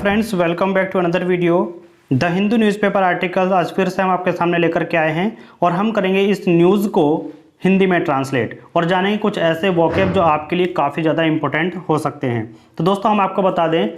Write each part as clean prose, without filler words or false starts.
Friends, welcome back to another video. The Hindu newspaper article आज फिर से हम आपके सामने लेकर के आए हैं और हम करेंगे इस न्यूज़ को हिंदी में ट्रांसलेट और जानेंगे कुछ ऐसे वोकैब जो आपके लिए काफ़ी ज़्यादा इंपॉर्टेंट हो सकते हैं। तो दोस्तों, हम आपको बता दें,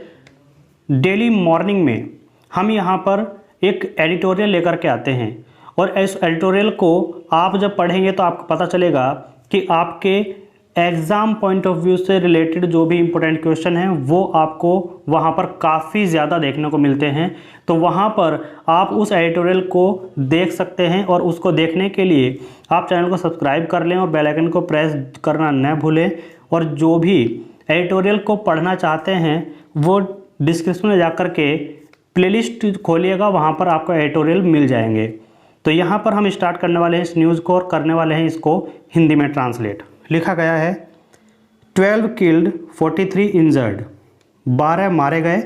डेली मॉर्निंग में हम यहाँ पर एक एडिटोरियल लेकर के आते हैं और इस एडिटोरियल को आप जब पढ़ेंगे तो आपको पता चलेगा कि आपके एग्ज़ाम पॉइंट ऑफ व्यू से रिलेटेड जो भी इम्पोर्टेंट क्वेश्चन हैं वो आपको वहाँ पर काफ़ी ज़्यादा देखने को मिलते हैं। तो वहाँ पर आप उस एडिटोरियल को देख सकते हैं और उसको देखने के लिए आप चैनल को सब्सक्राइब कर लें और बेल आइकन को प्रेस करना न भूलें। और जो भी एडिटोरियल को पढ़ना चाहते हैं वो डिस्क्रिप्शन में जाकर के प्लेलिस्ट खोलिएगा, वहाँ पर आपको एडिटोरियल मिल जाएंगे। तो यहाँ पर हम स्टार्ट करने वाले हैं इस न्यूज़ को और करने वाले हैं इसको हिंदी में ट्रांसलेट। लिखा गया है 12 किल्ड 43 इंजर्ड, 12 मारे गए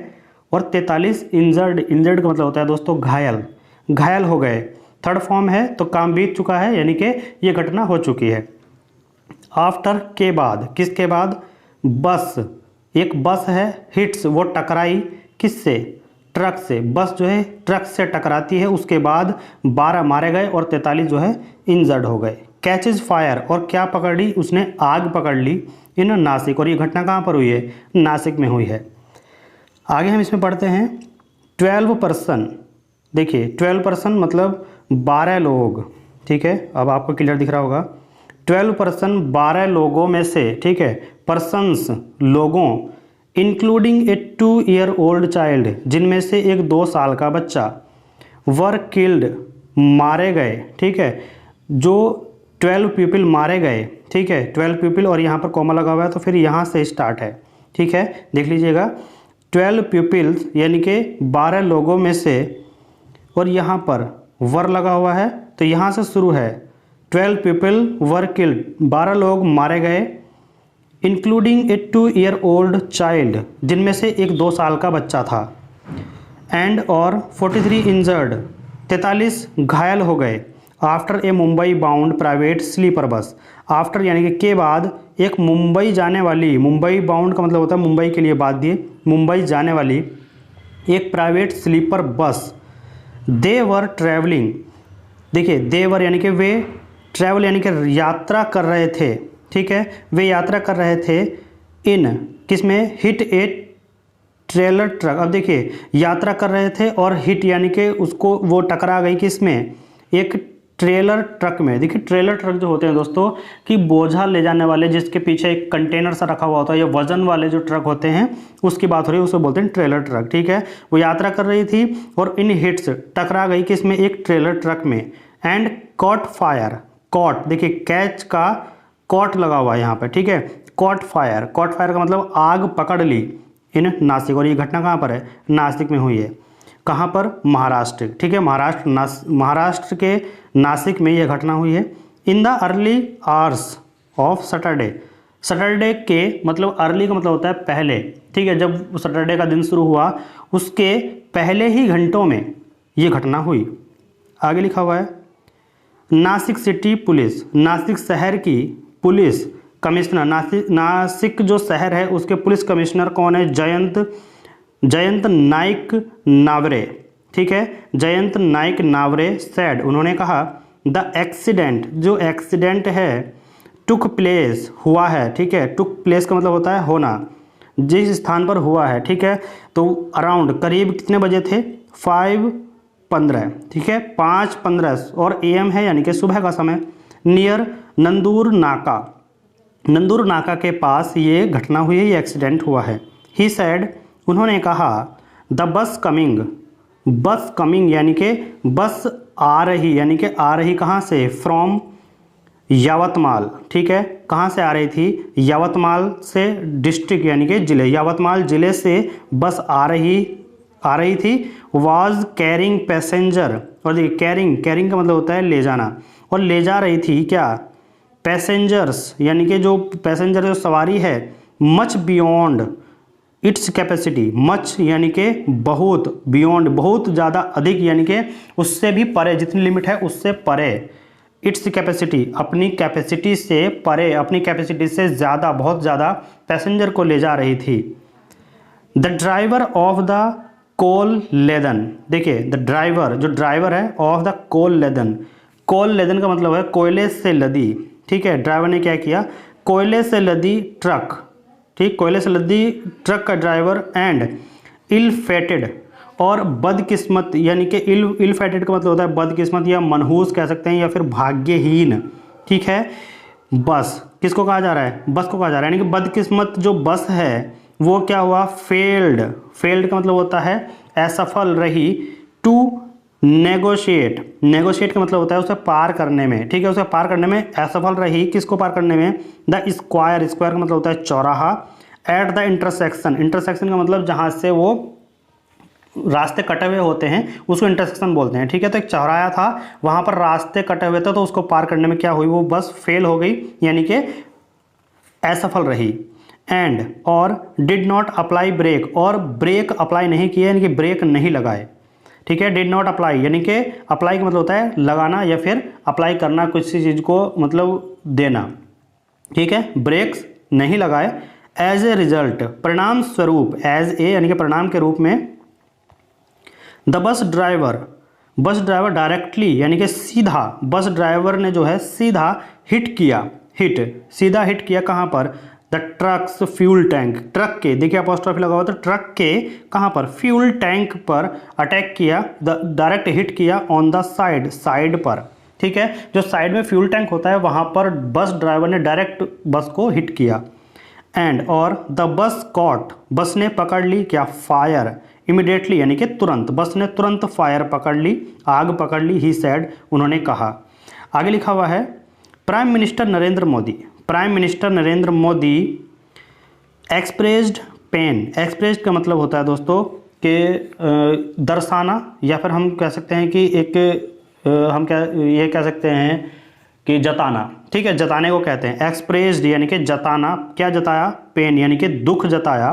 और 43 इंजर्ड। इंजर्ड का मतलब होता है दोस्तों घायल हो गए। थर्ड फॉर्म है तो काम बीत चुका है, यानी कि ये घटना हो चुकी है। आफ्टर के बाद, किसके बाद? बस, एक बस है, हिट्स वो टकराई, किससे? ट्रक से। बस जो है ट्रक से टकराती है, उसके बाद 12 मारे गए और 43 जो है इंजर्ड हो गए। कैचेज फायर, और क्या पकड़ ली उसने? आग पकड़ ली इन नासिक। और ये घटना कहाँ पर हुई है? नासिक में हुई है। आगे हम इसमें पढ़ते हैं 12 पर्सन। देखिए 12 पर्सन मतलब 12 लोग, ठीक है। अब आपको क्लियर दिख रहा होगा। 12 पर्सन 12 लोगों में से, ठीक है, पर्सन्स लोगों, इंक्लूडिंग ए 2 ईयर ओल्ड चाइल्ड, जिनमें से एक 2 साल का बच्चा, वर किल्ड मारे गए, ठीक है। जो 12 पीपल मारे गए, ठीक है, 12 पीपल और यहाँ पर कॉमा लगा हुआ है तो फिर यहाँ से स्टार्ट है, ठीक है। देख लीजिएगा 12 पीपल्स यानी कि 12 लोगों में से, और यहाँ पर वर लगा हुआ है तो यहाँ से शुरू है। 12 पीपल वर किल्ड, 12 लोग मारे गए, इंक्लूडिंग ए 2 ईयर ओल्ड चाइल्ड, जिनमें से एक 2 साल का बच्चा था, एंड और 43 इंजर्ड, 43 घायल हो गए। After a Mumbai bound private sleeper bus, after यानी कि के बाद एक मुंबई जाने वाली, मुंबई बाउंड का मतलब होता है मुंबई के लिए बाध्य, मुंबई जाने वाली एक प्राइवेट स्लीपर बस। दे वर ट्रैवलिंग, देखिए दे वर यानी कि वे, ट्रैवल यानी कि यात्रा कर रहे थे, ठीक है, वे यात्रा कर रहे थे इन, किसमें? हिट ए ट्रेलर ट्रक। अब देखिए यात्रा कर रहे थे और हिट यानी कि उसको वो टकरा गई, किसमें? एक ट्रेलर ट्रक में। देखिए ट्रेलर ट्रक जो होते हैं दोस्तों कि बोझा ले जाने वाले, जिसके पीछे एक कंटेनर सा रखा हुआ होता है, या वजन वाले जो ट्रक होते हैं उसकी बात हो रही है, उसे बोलते हैं ट्रेलर ट्रक, ठीक है। वो यात्रा कर रही थी और इन हिट्स टकरा गई किसमें? एक ट्रेलर ट्रक में। एंड कॉट फायर, कॉट देखिए कैच का कॉट लगा हुआ है यहाँ पर, ठीक है। कॉट फायर, कॉट फायर का मतलब आग पकड़ ली इन नासिक। और ये घटना कहाँ पर है? नासिक में हुई है। कहाँ पर? महाराष्ट्र, ठीक है, महाराष्ट्र के नासिक में यह घटना हुई है। In the early hours of Saturday, Saturday के मतलब अर्ली का मतलब होता है पहले, ठीक है, जब सैटरडे का दिन शुरू हुआ उसके पहले ही घंटों में ये घटना हुई। आगे लिखा हुआ है नासिक सिटी पुलिस, नासिक शहर की पुलिस कमिश्नर, नासिक जो शहर है उसके पुलिस कमिश्नर कौन है? जयंत नाइक नावरे, ठीक है, जयंत नाइक नावरे सैड, उन्होंने कहा द एक्सीडेंट, जो एक्सीडेंट है, टुक प्लेस हुआ है, ठीक है। टुक प्लेस का मतलब होता है होना, जिस स्थान पर हुआ है, ठीक है। तो अराउंड करीब कितने बजे थे? 5:15, ठीक है, 5:15 और AM है यानी कि सुबह का समय। नियर नंदूर नाका, नंदूर नाका के पास ये घटना हुई है, ये एक्सीडेंट हुआ है। ही सैड, उन्होंने कहा द बस कमिंग यानी कि बस आ रही, यानी कि आ रही कहाँ से? फ्रॉम यावतमाल, ठीक है, कहाँ से आ रही थी? यावतमाल से, डिस्ट्रिक्ट यानी कि जिले, यावतमाल जिले से बस आ रही थी। वाज कैरिंग पैसेंजर, और देखिए कैरिंग का मतलब होता है ले जाना, और ले जा रही थी क्या? पैसेंजर्स यानी कि जो पैसेंजर जो सवारी है, much beyond its capacity, much यानी कि बहुत, बियॉन्ड बहुत ज़्यादा, अधिक यानी कि उससे भी परे, जितनी लिमिट है उससे परे। इट्स कैपेसिटी, अपनी कैपेसिटी से परे, अपनी कैपेसिटी से ज़्यादा, बहुत ज़्यादा पैसेंजर को ले जा रही थी। द ड्राइवर ऑफ द कोल लेदन, देखिए द ड्राइवर, जो ड्राइवर है ऑफ द कोल लेदन, कोल लेदन का मतलब है कोयले से लदी, ठीक है। ड्राइवर ने क्या किया, कोयले से लदी ट्रक, ठीक, कोयले से लदी ट्रक का ड्राइवर एंड इल फेटेड, और बदकिस्मत, यानी कि इल फेटेड का मतलब होता है बदकिस्मत या मनहूस कह सकते हैं, या फिर भाग्यहीन, ठीक है। बस किसको कहा जा रहा है, बस को कहा जा रहा है, यानी कि बदकिस्मत जो बस है वो क्या हुआ, फेल्ड, फेल्ड का मतलब होता है असफल रही, टू नेगोशिएट, नेगोशिएट का मतलब होता है उसे पार करने में, ठीक है, उसे पार करने में असफल रही, किसको पार करने में, द स्क्वायर, स्क्वायर का मतलब होता है चौराहा, एट द इंटरसेक्शन, इंटरसेक्शन का मतलब जहाँ से वो रास्ते कटे हुए होते हैं उसको इंटरसेक्शन बोलते हैं, ठीक है। तो एक चौराहा था, वहाँ पर रास्ते कटे हुए थे, तो उसको पार करने में क्या हुई, वो बस फेल हो गई, यानी कि असफल रही। एंड और डिड नॉट अप्लाई ब्रेक, और ब्रेक अप्लाई नहीं किया, यानी कि ब्रेक नहीं लगाए, ठीक है। डिड नॉट अप्लाई, यानी कि अप्लाई का मतलब होता है लगाना या फिर अप्लाई करना, किसी चीज़ को मतलब देना, ठीक है। ब्रेक्स नहीं लगाए, एज ए रिजल्ट, परिणाम स्वरूप, एज ए यानी कि परिणाम के रूप में, द बस ड्राइवर डायरेक्टली, यानी कि सीधा, बस ड्राइवर ने जो है सीधा हिट किया, सीधा हिट किया कहाँ पर, the trucks fuel tank, truck के, देखिए अपोस्ट्रोफी लगा हुआ, तो ट्रक के कहाँ पर, फ्यूल टैंक पर अटैक किया, डायरेक्ट हिट किया ऑन द साइड पर, ठीक है। जो साइड में फ्यूल टैंक होता है वहाँ पर बस ड्राइवर ने डायरेक्ट बस को हिट किया। एंड और द बस कॉट, बस ने पकड़ ली क्या, फायर, इमिडिएटली, यानी कि तुरंत, बस ने तुरंत फायर पकड़ ली, आग पकड़ ली, ही सैड, उन्होंने कहा। आगे लिखा हुआ है, prime minister Narendra Modi expressed pain, expressed का मतलब होता है दोस्तों कि दर्शाना, या फिर हम कह सकते हैं कि एक हम क्या ये कह सकते हैं कि जताना, ठीक है, जताने को कहते हैं एक्सप्रेस्ड, यानी कि जताना, क्या जताया, पेन, यानी कि दुख जताया,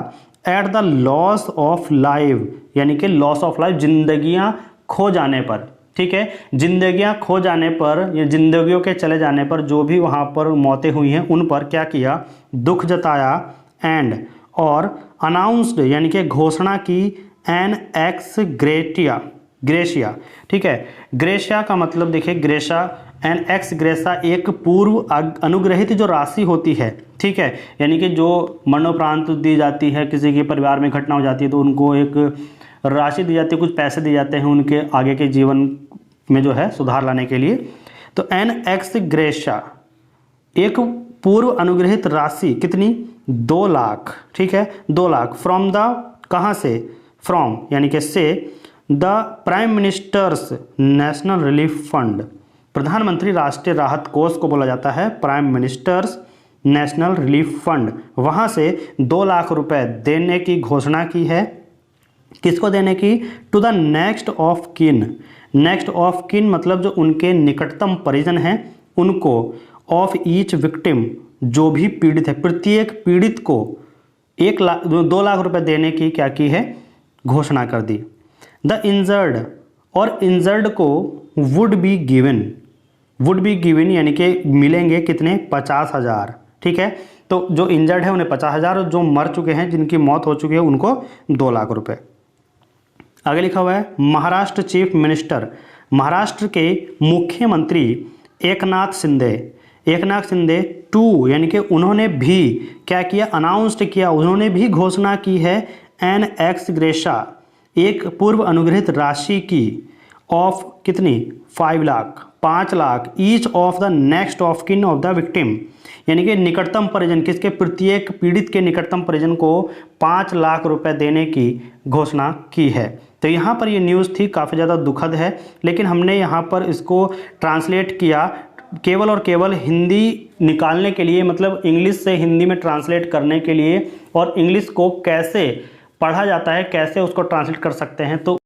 at the loss of life, यानी कि लॉस ऑफ लाइफ, जिंदगियां खो जाने पर, ठीक है, जिंदगियां खो जाने पर या जिंदगियों के चले जाने पर, जो भी वहां पर मौतें हुई हैं उन पर क्या किया, दुख जताया। एंड और अनाउंस्ड, यानी कि घोषणा की, एन एक्स ग्रेशिया, ठीक है। ग्रेशिया का मतलब देखिए, ग्रेशा एन एक्स ग्रेसा, एक पूर्व अनुग्रहित जो राशि होती है, ठीक है, यानी कि जो मरणोपरांत दी जाती है, किसी के परिवार में घटना हो जाती है तो उनको एक राशि दी जाती है, कुछ पैसे दिए जाते हैं उनके आगे के जीवन में जो है सुधार लाने के लिए। तो एन एक्स ग्रेशा, एक पूर्व अनुग्रहित राशि, कितनी, 2 लाख, ठीक है, 2 लाख, फ्रॉम द, कहाँ से, फ्रॉम यानी कि से, the prime ministers national relief fund, प्रधानमंत्री राष्ट्रीय राहत कोष को बोला जाता है prime ministers national relief fund, वहाँ से 2 लाख रुपए देने की घोषणा की है। किसको देने की, to the next of kin, next of kin मतलब जो उनके निकटतम परिजन हैं उनको, ऑफ ईच विक्टिम, जो भी पीड़ित है, प्रत्येक पीड़ित को 2 लाख रुपए देने की क्या की है, घोषणा कर दी। द इंजर्ड, और इंजर्ड को वुड बी गिवन यानी कि मिलेंगे कितने, 50,000, ठीक है। तो जो इंजर्ड है उन्हें 50,000 और जो मर चुके हैं, जिनकी मौत हो चुकी है, उनको 2 लाख रुपए। आगे लिखा हुआ है, महाराष्ट्र चीफ मिनिस्टर, महाराष्ट्र के मुख्यमंत्री एकनाथ शिंदे टू, यानी कि उन्होंने भी क्या किया, अनाउंस्ड किया, उन्होंने भी घोषणा की है, एन एक्स ग्रेशा, एक पूर्व अनुग्रहित राशि की, ऑफ कितनी, 5 lakh, each of the next of किन ऑफ द विक्टिम, यानी कि निकटतम परिजन, किसके, प्रत्येक पीड़ित के निकटतम परिजन को 5 लाख रुपए देने की घोषणा की है। तो यहाँ पर ये न्यूज़ थी, काफ़ी ज़्यादा दुखद है, लेकिन हमने यहाँ पर इसको ट्रांसलेट किया केवल और केवल हिंदी निकालने के लिए, मतलब इंग्लिश से हिंदी में ट्रांसलेट करने के लिए, और इंग्लिश को कैसे पढ़ा जाता है, कैसे उसको ट्रांसलेट कर सकते हैं। तो